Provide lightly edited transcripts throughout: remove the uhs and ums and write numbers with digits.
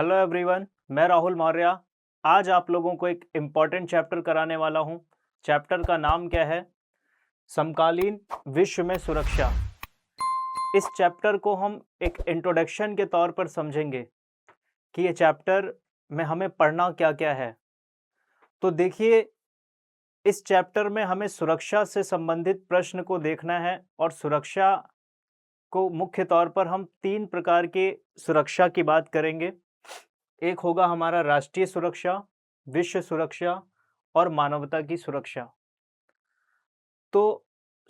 Hello everyone, मैं राहुल मौर्य। आज आप लोगों को एक इम्पॉर्टेंट चैप्टर कराने वाला हूं। चैप्टर का नाम क्या है? समकालीन विश्व में सुरक्षा। इस चैप्टर को हम एक इंट्रोडक्शन के तौर पर समझेंगे कि ये चैप्टर में हमें पढ़ना क्या क्या है। तो देखिए, इस चैप्टर में हमें सुरक्षा से संबंधित प्रश्न को देखना है और सुरक्षा को मुख्य तौर पर हम 3 प्रकार के सुरक्षा की बात करेंगे। एक होगा हमारा राष्ट्रीय सुरक्षा, विश्व सुरक्षा और मानवता की सुरक्षा। तो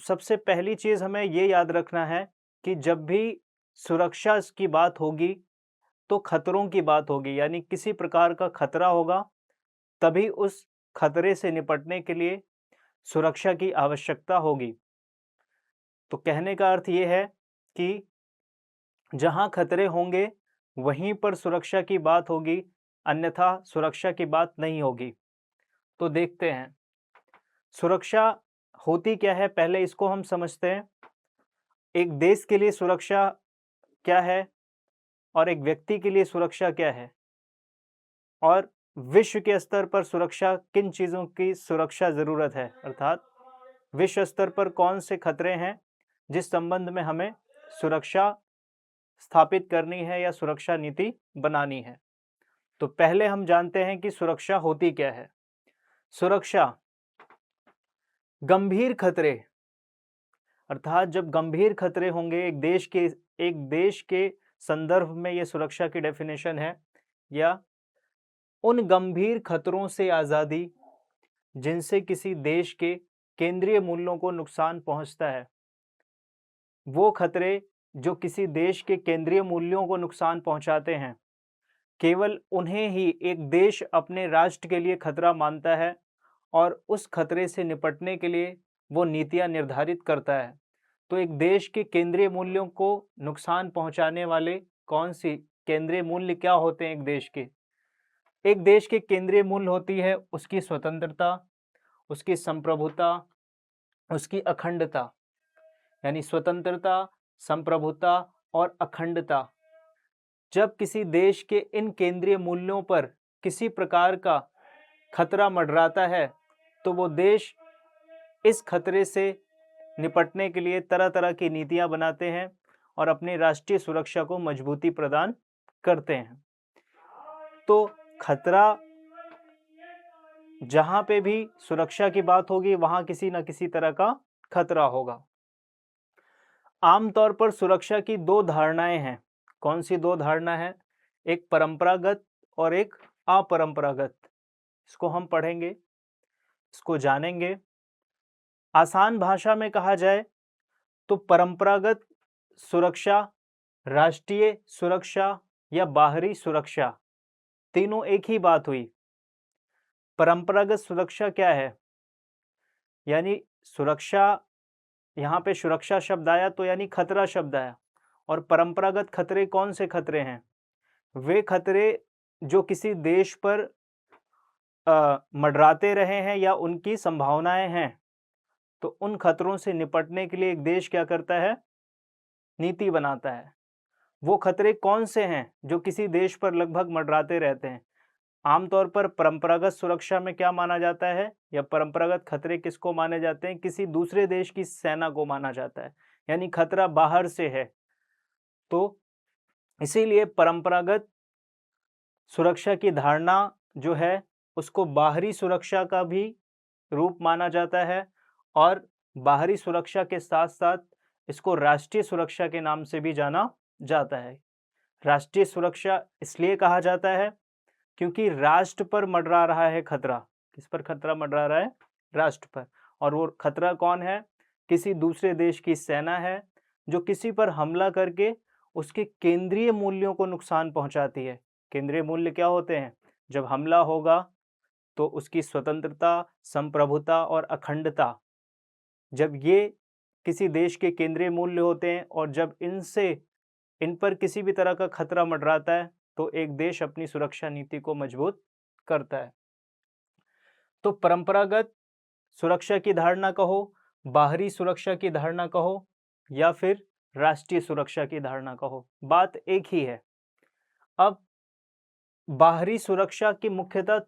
सबसे पहली चीज़ हमें ये याद रखना है कि जब भी सुरक्षा की बात होगी, तो खतरों की बात होगी, यानी किसी प्रकार का खतरा होगा, तभी उस खतरे से निपटने के लिए सुरक्षा की आवश्यकता होगी। तो कहने का अर्थ ये है कि जहाँ खतरे होंगे, वहीं पर सुरक्षा की बात होगी, अन्यथा सुरक्षा की बात नहीं होगी। तो देखते हैं, सुरक्षा होती क्या है, पहले इसको हम समझते हैं। एक देश के लिए सुरक्षा क्या है और एक व्यक्ति के लिए सुरक्षा क्या है, और विश्व के स्तर पर सुरक्षा किन चीज़ों की सुरक्षा ज़रूरत है, अर्थात विश्व स्तर पर कौन से खतरे हैं जिस संबंध में हमें सुरक्षा स्थापित करनी है या सुरक्षा नीति बनानी है। तो पहले हम जानते हैं कि सुरक्षा होती क्या है। सुरक्षा गंभीर खतरे, अर्थात जब गंभीर खतरे होंगे एक देश के संदर्भ में ये सुरक्षा की डेफिनेशन है, या उन गंभीर खतरों से आज़ादी जिनसे किसी देश के केंद्रीय मूल्यों को नुकसान पहुंचता है। वो खतरे जो किसी देश के केंद्रीय मूल्यों को नुकसान पहुंचाते हैं, केवल उन्हें ही एक देश अपने राष्ट्र के लिए खतरा मानता है और उस खतरे से निपटने के लिए वो नीतियां निर्धारित करता है। तो एक देश के केंद्रीय मूल्यों को नुकसान पहुंचाने वाले कौन सी केंद्रीय मूल्य क्या होते हैं एक देश के? एक देश के केंद्रीय मूल्य होती है उसकी स्वतंत्रता, उसकी संप्रभुता, उसकी अखंडता। यानी स्वतंत्रता, संप्रभुता और अखंडता। जब किसी देश के इन केंद्रीय मूल्यों पर किसी प्रकार का खतरा मंडराता है, तो वो देश इस खतरे से निपटने के लिए तरह तरह की नीतियां बनाते हैं और अपनी राष्ट्रीय सुरक्षा को मजबूती प्रदान करते हैं। तो खतरा, जहां पे भी सुरक्षा की बात होगी, वहां किसी न किसी तरह का खतरा होगा। आमतौर पर सुरक्षा की 2 धारणाएं हैं। कौन सी 2 धारणा है? एक परंपरागत और एक अपरंपरागत। इसको हम पढ़ेंगे, इसको जानेंगे। आसान भाषा में कहा जाए तो परंपरागत सुरक्षा, राष्ट्रीय सुरक्षा या बाहरी सुरक्षा, तीनों एक ही बात हुई। परंपरागत सुरक्षा क्या है? यानी सुरक्षा, यहाँ पे सुरक्षा शब्द आया तो यानी खतरा शब्द आया। और परंपरागत खतरे कौन से खतरे हैं? वे खतरे जो किसी देश पर मंडराते रहे हैं या उनकी संभावनाएं हैं। तो उन खतरों से निपटने के लिए एक देश क्या करता है? नीति बनाता है। वो खतरे कौन से हैं जो किसी देश पर लगभग मंडराते रहते हैं? आमतौर पर परंपरागत सुरक्षा में क्या माना जाता है, या परंपरागत खतरे किसको माने जाते हैं? किसी दूसरे देश की सेना को माना जाता है, यानी खतरा बाहर से है। तो इसीलिए परंपरागत सुरक्षा की धारणा जो है, उसको बाहरी सुरक्षा का भी रूप माना जाता है, और बाहरी सुरक्षा के साथ साथ इसको राष्ट्रीय सुरक्षा के नाम से भी जाना जाता है। राष्ट्रीय सुरक्षा इसलिए कहा जाता है क्योंकि राष्ट्र पर मंडरा रहा है खतरा। किस पर खतरा मंडरा रहा है? राष्ट्र पर। और वो खतरा कौन है? किसी दूसरे देश की सेना है जो किसी पर हमला करके उसके केंद्रीय मूल्यों को नुकसान पहुंचाती है। केंद्रीय मूल्य क्या होते हैं? जब हमला होगा तो उसकी स्वतंत्रता, संप्रभुता और अखंडता, जब ये किसी देश के केंद्रीय मूल्य होते हैं और जब इन पर किसी भी तरह का खतरा मंडराता है, तो एक देश अपनी सुरक्षा नीति को मजबूत करता है। तो परंपरागत सुरक्षा की धारणा कहो, बाहरी सुरक्षा की धारणा कहो, या फिर राष्ट्रीय सुरक्षा की धारणा कहो, बात एक ही है। अब बाहरी सुरक्षा की मुख्यतः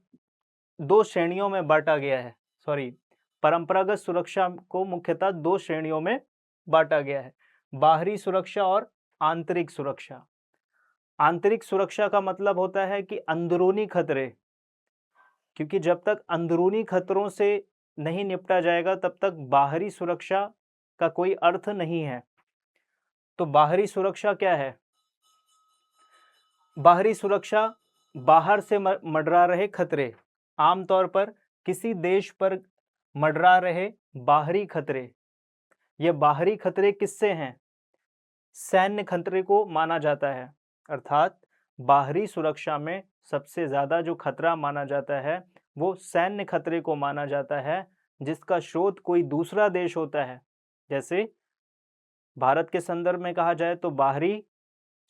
दो श्रेणियों में बांटा गया है। परंपरागत सुरक्षा को मुख्यतः दो श्रेणियों में बांटा गया है, बाहरी सुरक्षा और आंतरिक सुरक्षा। आंतरिक सुरक्षा का मतलब होता है कि अंदरूनी खतरे, क्योंकि जब तक अंदरूनी खतरों से नहीं निपटा जाएगा तब तक बाहरी सुरक्षा का कोई अर्थ नहीं है। तो बाहरी सुरक्षा क्या है? बाहरी सुरक्षा बाहर से मंडरा रहे खतरे, आमतौर पर किसी देश पर मंडरा रहे बाहरी खतरे। ये बाहरी खतरे किससे हैं? सैन्य खतरे को माना जाता है। अर्थात बाहरी सुरक्षा में सबसे ज्यादा जो खतरा माना जाता है वो सैन्य खतरे को माना जाता है, जिसका स्रोत कोई दूसरा देश होता है। जैसे भारत के संदर्भ में कहा जाए तो बाहरी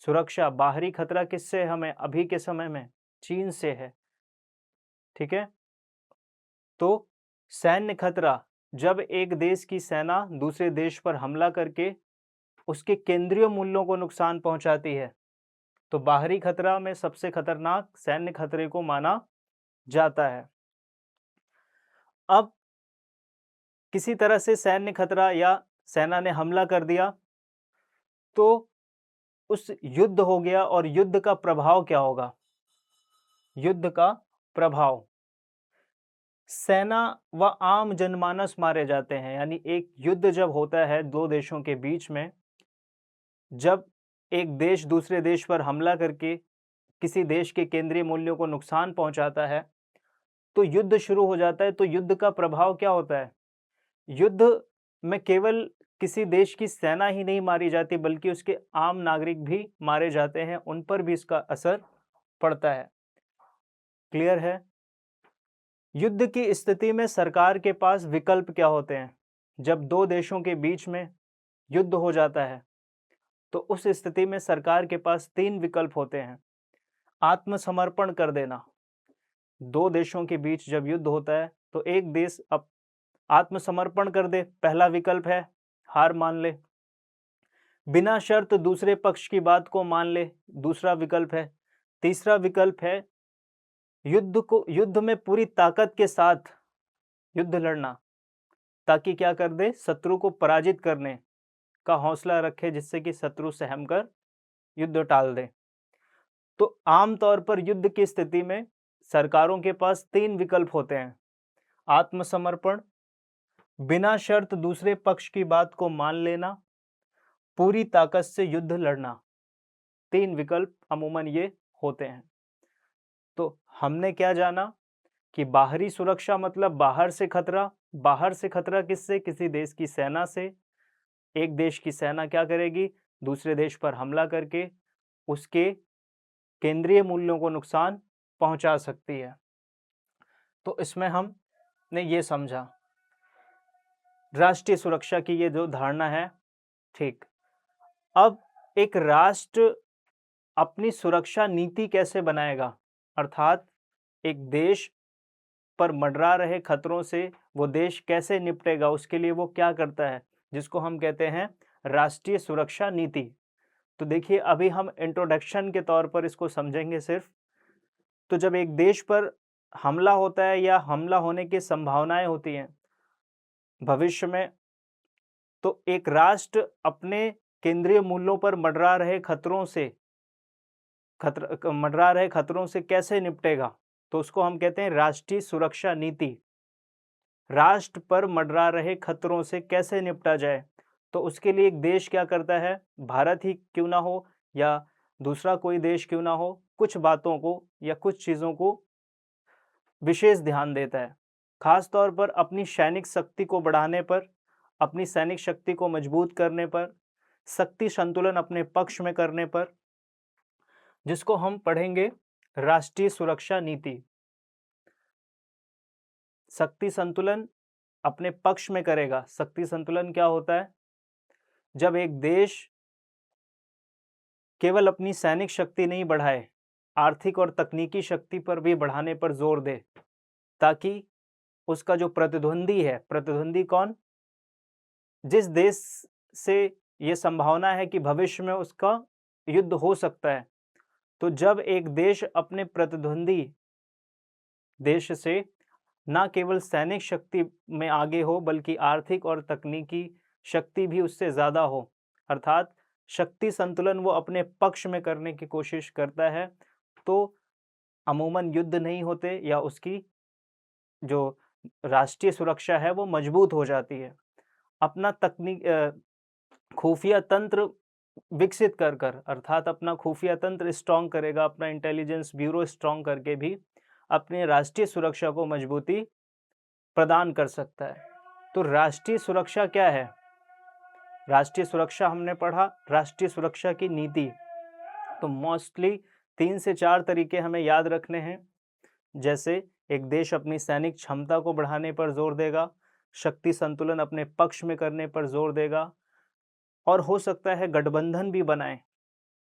सुरक्षा, बाहरी खतरा किससे हमें अभी के समय में? चीन से है। ठीक है। तो सैन्य खतरा, जब एक देश की सेना दूसरे देश पर हमला करके उसके केंद्रीय मूल्यों को नुकसान पहुंचाती है, तो बाहरी खतरा में सबसे खतरनाक सैन्य खतरे को माना जाता है। अब किसी तरह से सैन्य खतरा या सेना ने हमला कर दिया तो उस युद्ध हो गया, और युद्ध का प्रभाव क्या होगा? युद्ध का प्रभाव, सेना व आम जनमानस मारे जाते हैं। यानी एक युद्ध जब होता है दो देशों के बीच में, जब एक देश दूसरे देश पर हमला करके किसी देश के केंद्रीय मूल्यों को नुकसान पहुंचाता है तो युद्ध शुरू हो जाता है। तो युद्ध का प्रभाव क्या होता है? युद्ध में केवल किसी देश की सेना ही नहीं मारी जाती, बल्कि उसके आम नागरिक भी मारे जाते हैं, उन पर भी इसका असर पड़ता है। क्लियर है? युद्ध की स्थिति में सरकार के पास विकल्प क्या होते हैं? जब दो देशों के बीच में युद्ध हो जाता है तो उस स्थिति में सरकार के पास तीन विकल्प होते हैं। आत्मसमर्पण कर देना, दो देशों के बीच जब युद्ध होता है तो एक देश अब आत्मसमर्पण कर दे, पहला विकल्प है, हार मान ले। बिना शर्त दूसरे पक्ष की बात को मान ले, दूसरा विकल्प है। तीसरा विकल्प है युद्ध में पूरी ताकत के साथ युद्ध लड़ना, ताकि क्या कर दे? शत्रु को पराजित करने का हौसला रखे, जिससे कि शत्रु सहम कर युद्ध टाल दे। तो आमतौर पर युद्ध की स्थिति में सरकारों के पास तीन विकल्प होते हैं: आत्मसमर्पण, बिना शर्त दूसरे पक्ष की बात को मान लेना, पूरी ताकत से युद्ध लड़ना। तीन विकल्प अमूमन ये होते हैं। तो हमने क्या जाना कि बाहरी सुरक्षा मतलब बाहर से खतरा। बाहर से खतरा किससे? किसी देश की सेना से। एक देश की सेना क्या करेगी? दूसरे देश पर हमला करके उसके केंद्रीय मूल्यों को नुकसान पहुंचा सकती है। तो इसमें हमने ये समझा राष्ट्रीय सुरक्षा की ये जो धारणा है। ठीक, अब एक राष्ट्र अपनी सुरक्षा नीति कैसे बनाएगा? अर्थात एक देश पर मंडरा रहे खतरों से वो देश कैसे निपटेगा, उसके लिए वो क्या करता है, जिसको हम कहते हैं राष्ट्रीय सुरक्षा नीति। तो देखिए, अभी हम इंट्रोडक्शन के तौर पर इसको समझेंगे सिर्फ। तो जब एक देश पर हमला होता है या हमला होने की संभावनाएं होती हैं भविष्य में, तो एक राष्ट्र अपने केंद्रीय मूल्यों पर मंडरा रहे खतरों से कैसे निपटेगा, तो उसको हम कहते हैं राष्ट्रीय सुरक्षा नीति। राष्ट्र पर मंडरा रहे खतरों से कैसे निपटा जाए, तो उसके लिए एक देश क्या करता है, भारत ही क्यों ना हो या दूसरा कोई देश क्यों ना हो, कुछ बातों को या कुछ चीजों को विशेष ध्यान देता है। खास तौर पर अपनी सैनिक शक्ति को बढ़ाने पर, अपनी सैनिक शक्ति को मजबूत करने पर, शक्ति संतुलन अपने पक्ष में करने पर, जिसको हम पढ़ेंगे राष्ट्रीय सुरक्षा नीति। शक्ति संतुलन अपने पक्ष में करेगा। शक्ति संतुलन क्या होता है? जब एक देश केवल अपनी सैनिक शक्ति नहीं बढ़ाए, आर्थिक और तकनीकी शक्ति पर भी बढ़ाने पर जोर दे, ताकि उसका जो प्रतिद्वंदी है, प्रतिद्वंदी कौन? जिस देश से ये संभावना है कि भविष्य में उसका युद्ध हो सकता है, तो जब एक देश अपने प्रतिद्वंदी देश से न केवल सैनिक शक्ति में आगे हो बल्कि आर्थिक और तकनीकी शक्ति भी उससे ज़्यादा हो, अर्थात शक्ति संतुलन वो अपने पक्ष में करने की कोशिश करता है, तो अमूमन युद्ध नहीं होते या उसकी जो राष्ट्रीय सुरक्षा है वो मजबूत हो जाती है। अपना खुफिया तंत्र विकसित कर अर्थात अपना खुफिया तंत्र स्ट्रॉन्ग करेगा, अपना इंटेलिजेंस ब्यूरो स्ट्रॉन्ग करके भी अपने राष्ट्रीय सुरक्षा को मजबूती प्रदान कर सकता है। तो राष्ट्रीय सुरक्षा क्या है? राष्ट्रीय सुरक्षा हमने पढ़ा, राष्ट्रीय सुरक्षा की नीति। तो मोस्टली 3 से 4 तरीके हमें याद रखने हैं। जैसे एक देश अपनी सैनिक क्षमता को बढ़ाने पर जोर देगा, शक्ति संतुलन अपने पक्ष में करने पर जोर देगा, और हो सकता है गठबंधन भी बनाए।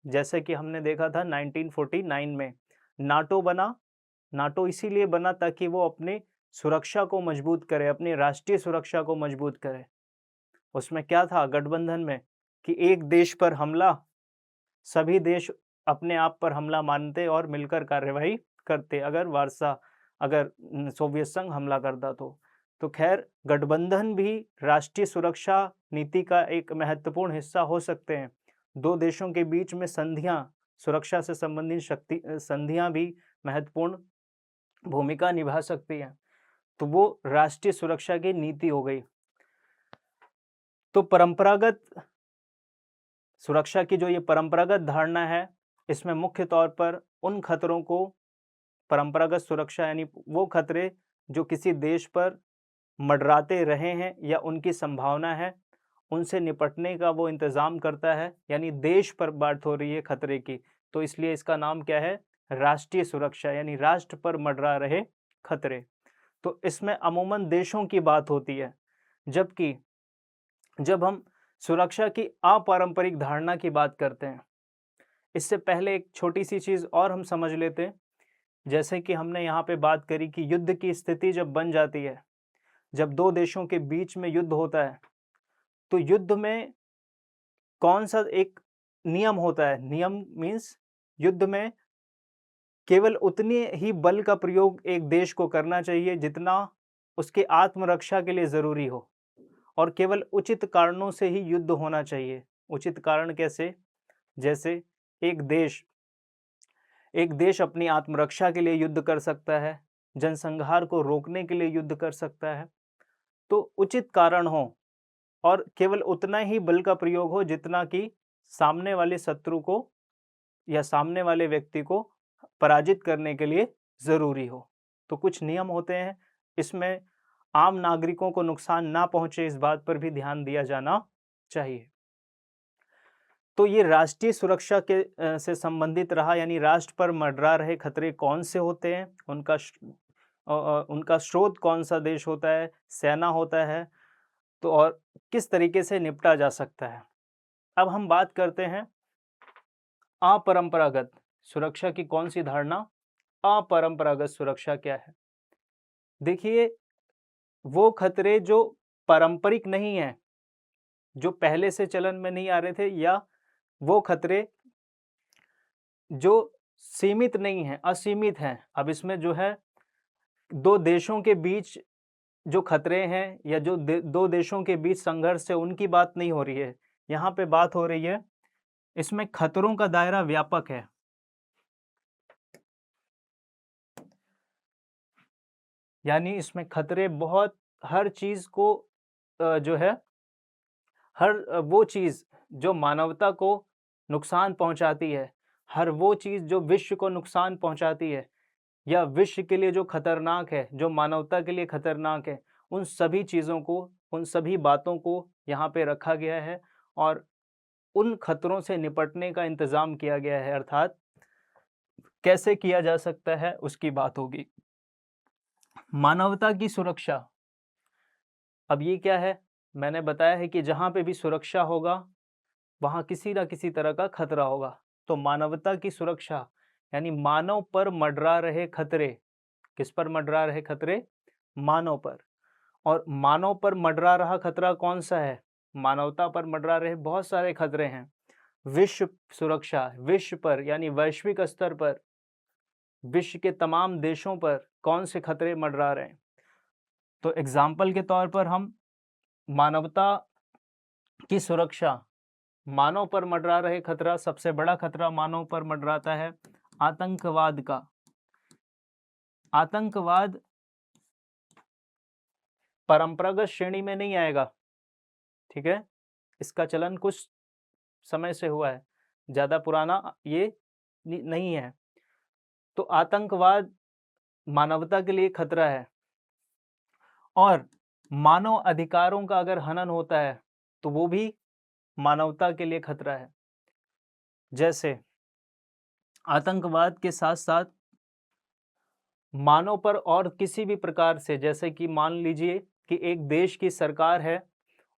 जैसे कि हमने देखा था 1949 में नाटो बना। नाटो इसीलिए बना ताकि वो अपने सुरक्षा को मजबूत करे, अपनी राष्ट्रीय सुरक्षा को मजबूत करे। उसमें क्या था गठबंधन में कि एक देश पर हमला, सभी देश अपने आप पर हमला मानते और मिलकर कार्यवाही करते अगर सोवियत संघ हमला करता तो खैर गठबंधन भी राष्ट्रीय सुरक्षा नीति का एक महत्वपूर्ण हिस्सा हो सकते हैं। दो देशों के बीच में संधियां, सुरक्षा से संबंधित संधियां भी महत्वपूर्ण भूमिका निभा सकती हैं। तो वो राष्ट्रीय सुरक्षा की नीति हो गई। तो परंपरागत सुरक्षा की जो ये परंपरागत धारणा है, इसमें मुख्य तौर पर उन खतरों को परंपरागत सुरक्षा यानी वो खतरे जो किसी देश पर मंडराते रहे हैं या उनकी संभावना है, उनसे निपटने का वो इंतजाम करता है। यानी देश पर बात हो रही है खतरे की, तो इसलिए इसका नाम क्या है? राष्ट्रीय सुरक्षा, यानी राष्ट्र पर मंडरा रहे खतरे। तो इसमें अमूमन देशों की बात होती है, जबकि जब हम सुरक्षा की अपारंपरिक धारणा की बात करते हैं, इससे पहले एक छोटी सी चीज और हम समझ लेते हैं। जैसे कि हमने यहाँ पे बात करी कि युद्ध की स्थिति जब बन जाती है, जब दो देशों के बीच में युद्ध होता है, तो युद्ध में कौन सा एक नियम होता है? नियम मीन्स युद्ध में केवल उतने ही बल का प्रयोग एक देश को करना चाहिए जितना उसके आत्मरक्षा के लिए जरूरी हो, और केवल उचित कारणों से ही युद्ध होना चाहिए। उचित कारण कैसे? जैसे एक देश अपनी आत्मरक्षा के लिए युद्ध कर सकता है, जनसंहार को रोकने के लिए युद्ध कर सकता है। तो उचित कारण हो और केवल उतना ही बल का प्रयोग हो जितना कि सामने वाले शत्रु को या सामने वाले व्यक्ति को पराजित करने के लिए जरूरी हो। तो कुछ नियम होते हैं, इसमें आम नागरिकों को नुकसान ना पहुंचे इस बात पर भी ध्यान दिया जाना चाहिए। तो ये राष्ट्रीय सुरक्षा के से संबंधित रहा, यानी राष्ट्र पर मंडरा रहे खतरे कौन से होते हैं, उनका स्रोत कौन सा देश होता है, सेना होता है, तो और किस तरीके से निपटा जा सकता है। अब हम बात करते हैं अपरंपरागत सुरक्षा की। कौन सी धारणा? अपरंपरागत सुरक्षा क्या है? देखिए, वो खतरे जो पारंपरिक नहीं है, जो पहले से चलन में नहीं आ रहे थे, या वो खतरे जो सीमित नहीं है, असीमित हैं। अब इसमें जो है दो देशों के बीच जो खतरे हैं या जो दो देशों के बीच संघर्ष है, उनकी बात नहीं हो रही है। यहाँ पे बात हो रही है, इसमें खतरों का दायरा व्यापक है। यानी इसमें खतरे बहुत, हर चीज को जो है, हर वो चीज जो मानवता को नुकसान पहुंचाती है, हर वो चीज जो विश्व को नुकसान पहुंचाती है या विश्व के लिए जो खतरनाक है, जो मानवता के लिए खतरनाक है, उन सभी चीजों को, उन सभी बातों को यहाँ पे रखा गया है और उन खतरों से निपटने का इंतजाम किया गया है। अर्थात कैसे किया जा सकता है उसकी बात होगी। मानवता की सुरक्षा, अब ये क्या है? मैंने बताया है कि जहां पे भी सुरक्षा होगा वहां किसी ना किसी तरह का खतरा होगा। तो मानवता की सुरक्षा यानी मानव पर मंडरा रहे खतरे। किस पर मंडरा रहे खतरे? मानव पर। और मानव पर मंडरा रहा खतरा कौन सा है? मानवता पर मंडरा रहे बहुत सारे खतरे हैं। विश्व सुरक्षा, विश्व पर यानी वैश्विक स्तर पर विश्व के तमाम देशों पर कौन से खतरे मंडरा रहे हैं। तो एग्जाम्पल के तौर पर हम मानवता की सुरक्षा, मानव पर मंडरा रहे खतरा, सबसे बड़ा खतरा मानव पर मंडराता है आतंकवाद का। आतंकवाद परंपरागत श्रेणी में नहीं आएगा, ठीक है, इसका चलन कुछ समय से हुआ है, ज्यादा पुराना ये नहीं है। तो आतंकवाद मानवता के लिए खतरा है, और मानव अधिकारों का अगर हनन होता है तो वो भी मानवता के लिए खतरा है। जैसे आतंकवाद के साथ साथ मानव पर और किसी भी प्रकार से, जैसे कि मान लीजिए कि एक देश की सरकार है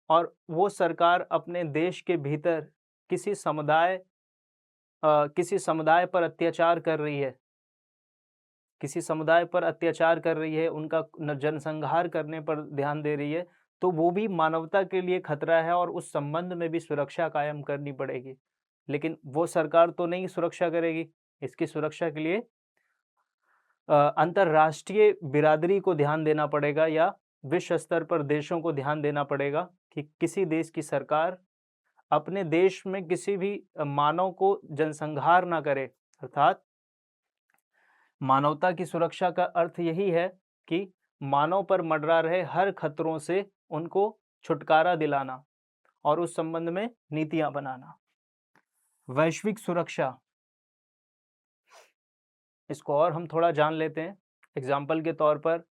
और वो सरकार अपने देश के भीतर किसी समुदाय पर अत्याचार कर रही है, किसी समुदाय पर अत्याचार कर रही है, उनका जनसंहार करने पर ध्यान दे रही है, तो वो भी मानवता के लिए खतरा है और उस संबंध में भी सुरक्षा कायम करनी पड़ेगी। लेकिन वो सरकार तो नहीं सुरक्षा करेगी, इसकी सुरक्षा के लिए अंतर्राष्ट्रीय बिरादरी को ध्यान देना पड़ेगा या विश्व स्तर पर देशों को ध्यान देना पड़ेगा कि किसी देश की सरकार अपने देश में किसी भी मानव को जनसंहार ना करे। अर्थात मानवता की सुरक्षा का अर्थ यही है कि मानव पर मंडरा रहे हर खतरों से उनको छुटकारा दिलाना और उस संबंध में नीतियां बनाना। वैश्विक सुरक्षा, इसको और हम थोड़ा जान लेते हैं। एग्जाम्पल के तौर पर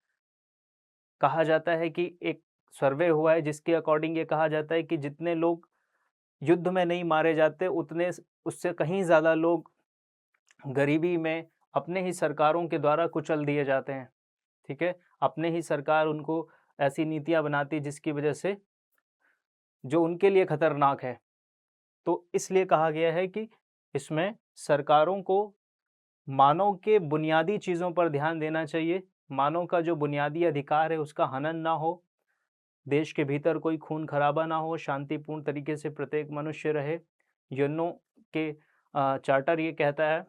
कहा जाता है कि एक सर्वे हुआ है जिसके अकॉर्डिंग ये कहा जाता है कि जितने लोग युद्ध में नहीं मारे जाते उतने उससे कहीं ज़्यादा लोग गरीबी में अपने ही सरकारों के द्वारा कुचल दिए जाते हैं, ठीक है, अपने ही सरकार उनको ऐसी नीतियां बनाती है जिसकी वजह से जो उनके लिए खतरनाक है। तो इसलिए कहा गया है कि इसमें सरकारों को मानव के बुनियादी चीज़ों पर ध्यान देना चाहिए, मानव का जो बुनियादी अधिकार है उसका हनन ना हो, देश के भीतर कोई खून खराबा ना हो, शांतिपूर्ण तरीके से प्रत्येक मनुष्य रहे। यूएनओ के चार्टर ये कहता है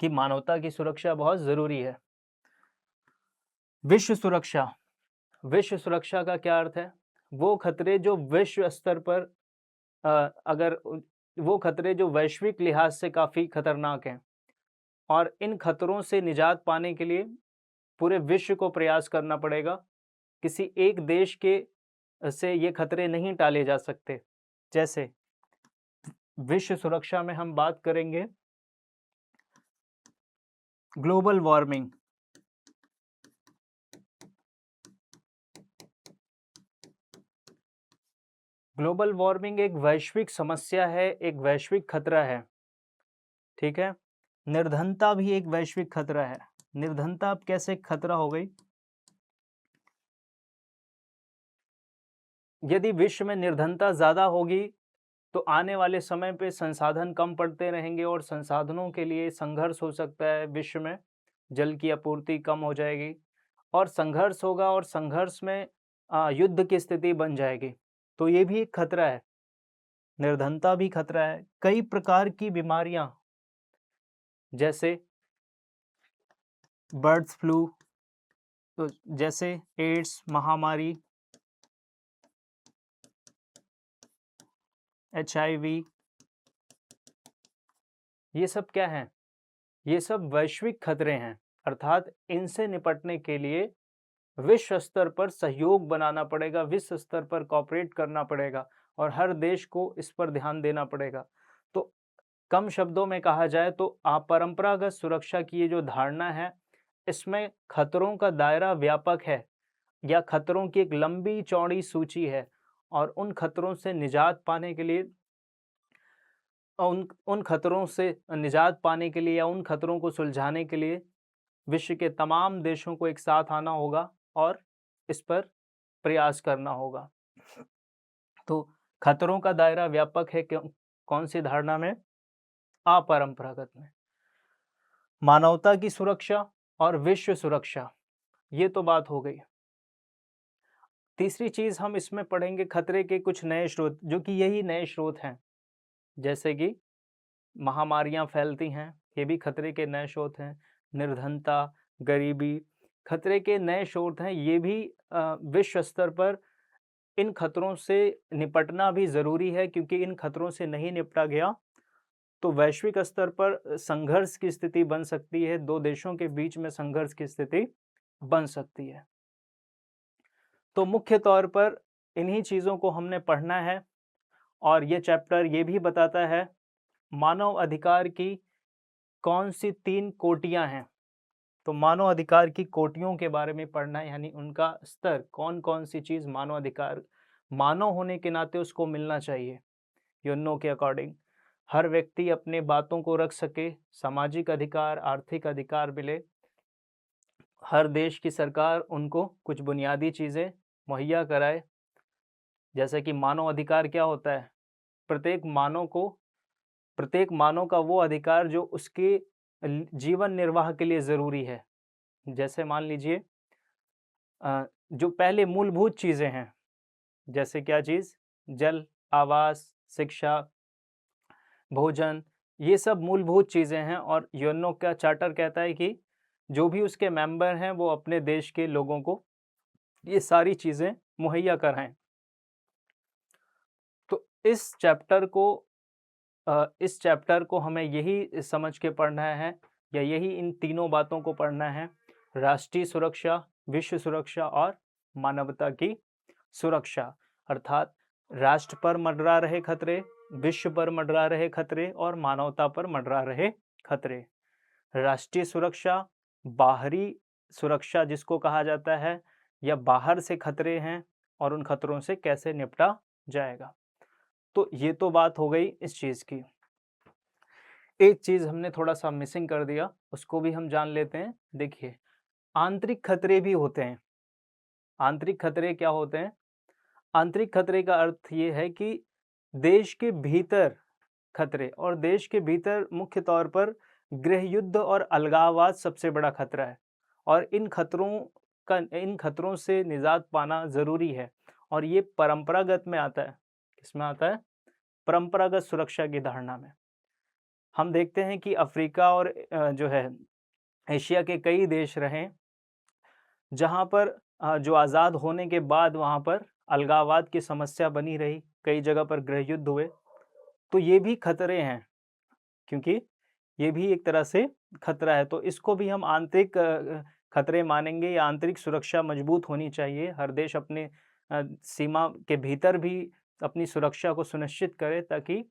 कि मानवता की सुरक्षा बहुत ज़रूरी है। विश्व सुरक्षा, विश्व सुरक्षा का क्या अर्थ है? वो खतरे जो विश्व स्तर पर अगर वो खतरे जो वैश्विक लिहाज से काफ़ी खतरनाक हैं और इन खतरों से निजात पाने के लिए पूरे विश्व को प्रयास करना पड़ेगा। किसी एक देश के से ये खतरे नहीं टाले जा सकते। जैसे विश्व सुरक्षा में हम बात करेंगे ग्लोबल वार्मिंग। ग्लोबल वार्मिंग एक वैश्विक समस्या है, एक वैश्विक खतरा है, ठीक है। निर्धनता भी एक वैश्विक खतरा है। निर्धनता अब कैसे खतरा हो गई? यदि विश्व में निर्धनता ज़्यादा होगी तो आने वाले समय पे संसाधन कम पड़ते रहेंगे और संसाधनों के लिए संघर्ष हो सकता है विश्व में, जल की आपूर्ति कम हो जाएगी और संघर्ष होगा और संघर्ष में युद्ध की स्थिति बन जाएगी। तो ये भी एक खतरा है, निर्धनता भी खतरा है। कई प्रकार की बीमारियां जैसे बर्ड्स फ्लू, तो जैसे एड्स महामारी, HIV, ये सब क्या हैं? ये सब वैश्विक खतरे हैं। अर्थात इनसे निपटने के लिए विश्व स्तर पर सहयोग बनाना पड़ेगा, विश्व स्तर पर कॉपरेट करना पड़ेगा और हर देश को इस पर ध्यान देना पड़ेगा। तो कम शब्दों में कहा जाए तो अपरंपरागत सुरक्षा की ये जो धारणा है, इसमें खतरों का दायरा व्यापक है या खतरों की एक लंबी चौड़ी सूची है और उन खतरों से निजात पाने के लिए उन खतरों से निजात पाने के लिए या उन खतरों को सुलझाने के लिए विश्व के तमाम देशों को एक साथ आना होगा और इस पर प्रयास करना होगा। तो खतरों का दायरा व्यापक है क्यों? कौन सी धारणा में? अपरंपरागत में। मानवता की सुरक्षा और विश्व सुरक्षा, ये तो बात हो गई। तीसरी चीज हम इसमें पढ़ेंगे खतरे के कुछ नए स्रोत, जो कि यही नए स्रोत हैं। जैसे कि महामारियां फैलती हैं, ये भी खतरे के नए स्रोत हैं। निर्धनता, गरीबी खतरे के नए स्रोत हैं। ये भी विश्व स्तर पर इन खतरों से निपटना भी ज़रूरी है, क्योंकि इन खतरों से नहीं निपटा गया तो वैश्विक स्तर पर संघर्ष की स्थिति बन सकती है, दो देशों के बीच में संघर्ष की स्थिति बन सकती है। तो मुख्य तौर पर इन्हीं चीज़ों को हमने पढ़ना है, और ये चैप्टर ये भी बताता है मानव अधिकार की कौन सी 3 कोटियां हैं। तो मानव अधिकार की कोटियों के बारे में पढ़ना है, यानी उनका स्तर, कौन कौन सी चीज़ मानव अधिकार, मानव होने के नाते उसको मिलना चाहिए। यूएनओ के अकॉर्डिंग हर व्यक्ति अपने बातों को रख सके, सामाजिक अधिकार, आर्थिक अधिकार मिले, हर देश की सरकार उनको कुछ बुनियादी चीज़ें मुहैया कराए। जैसे कि मानव अधिकार क्या होता है? प्रत्येक मानव का वो अधिकार जो उसके जीवन निर्वाह के लिए ज़रूरी है। जैसे मान लीजिए जो पहले मूलभूत चीज़ें हैं, जैसे क्या चीज़? जल, आवास, शिक्षा, भोजन, ये सब मूलभूत चीज़ें हैं। और यूएनओ का चार्टर कहता है कि जो भी उसके मेंबर हैं वो अपने देश के लोगों को ये सारी चीज़ें मुहैया कराएं। तो इस चैप्टर को हमें यही समझ के पढ़ना है, या यही इन तीनों बातों को पढ़ना है: राष्ट्रीय सुरक्षा, विश्व सुरक्षा और मानवता की सुरक्षा। अर्थात राष्ट्र पर मंडरा रहे खतरे, विश्व पर मंडरा रहे खतरे और मानवता पर मंडरा रहे खतरे। राष्ट्रीय सुरक्षा, बाहरी सुरक्षा जिसको कहा जाता है, या बाहर से खतरे हैं और उन खतरों से कैसे निपटा जाएगा। तो ये तो बात हो गई इस चीज़ की। एक चीज़ हमने थोड़ा सा मिसिंग कर दिया, उसको भी हम जान लेते हैं। देखिए, आंतरिक खतरे भी होते हैं। आंतरिक खतरे क्या होते हैं? आंतरिक खतरे का अर्थ ये है कि देश के भीतर खतरे, और देश के भीतर मुख्य तौर पर गृह युद्ध और अलगाववाद सबसे बड़ा खतरा है। और इन खतरों से निजात पाना ज़रूरी है, और ये परंपरागत में आता है। किसमें आता है? परंपरागत सुरक्षा की धारणा में। हम देखते हैं कि अफ्रीका और जो है एशिया के कई देश रहे जहाँ पर जो आज़ाद होने के बाद वहाँ पर अलगाववाद की समस्या बनी रही, कई जगह पर गृह युद्ध हुए। तो ये भी खतरे हैं, क्योंकि ये भी एक तरह से खतरा है। तो इसको भी हम आंतरिक खतरे मानेंगे, या आंतरिक सुरक्षा मजबूत होनी चाहिए। हर देश अपने सीमा के भीतर भी अपनी सुरक्षा को सुनिश्चित करे, ताकि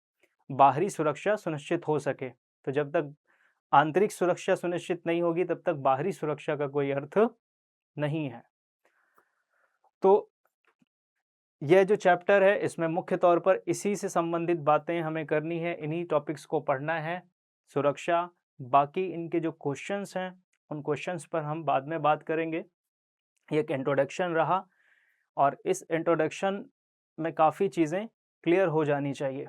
बाहरी सुरक्षा सुनिश्चित हो सके। तो जब तक आंतरिक सुरक्षा सुनिश्चित नहीं होगी, तब तक बाहरी सुरक्षा का कोई अर्थ नहीं है। तो यह जो चैप्टर है, इसमें मुख्य तौर पर इसी से संबंधित बातें हमें करनी है, इन्हीं टॉपिक्स को पढ़ना है, सुरक्षा। बाकी इनके जो क्वेश्चंस हैं, उन क्वेश्चंस पर हम बाद में बात करेंगे। एक इंट्रोडक्शन रहा, और इस इंट्रोडक्शन में काफ़ी चीज़ें क्लियर हो जानी चाहिए।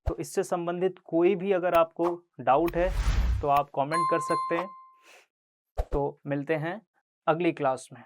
तो इससे संबंधित कोई भी अगर आपको डाउट है तो आप कमेंट कर सकते हैं। तो मिलते हैं अगली क्लास में।